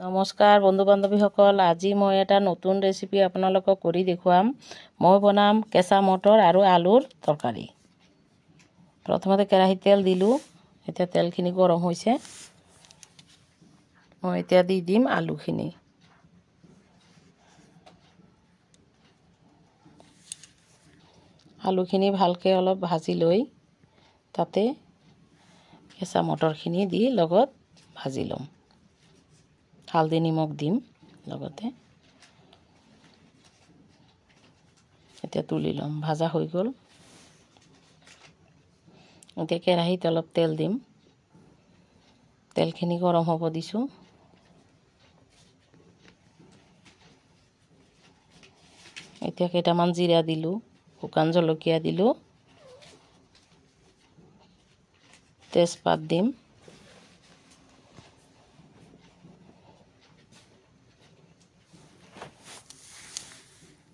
নমস্কাৰ বন্ধু বান্ধৱীসকল, আজি মই এটা নতুন ৰেচিপি আপোনালোকক কৰি দেখুৱাম। মই বনাম কেঁচা মটৰ আৰু আলুৰ তৰকাৰী। প্ৰথমতে কেৰাহীত তেল দিলোঁ। এতিয়া তেলখিনি গৰম হৈছে। মই এতিয়া দি দিম আলুখিনি। আলুখিনি ভালকৈ অলপ ভাজি লৈ তাতে কেঁচা মটৰখিনি দি লগত ভাজি ল'ম। হালধি নিমখ দিম লগতে। এতিয়া তুলি ল'ম। ভাজা হৈ গ'ল। এতিয়া কেৰাহীত অলপ তেল দিম। তেলখিনি গৰম হ'ব দিছোঁ। এতিয়া কেইটামান জিৰা দিলোঁ, শুকান জলকীয়া দিলোঁ, তেজপাত দিম,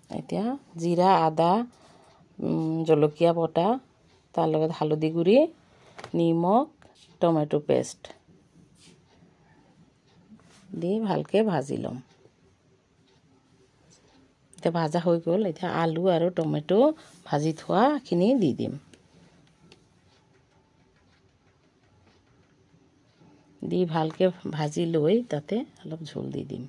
এতিয়া জিৰা, আদা, জলকীয়া বটা, তাৰ লগত হালধি গুড়ি, নিমখ, টমেটো পেষ্ট দি ভালকৈ ভাজি ল'ম। এতিয়া ভাজা হৈ গ'ল। এতিয়া আলু আৰু টমেটো ভাজি থোৱাখিনি দি দিম। দি ভালকৈ ভাজি লৈ তাতে অলপ ঝোল দি দিম।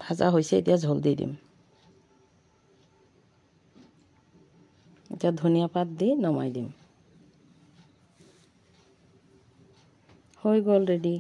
ভাজা হৈছে, এতিয়া ঝোল দি দিম। এতিয়া ধনিয়া পাত দি নমাই দিম। হৈ গ'ল ৰেডি।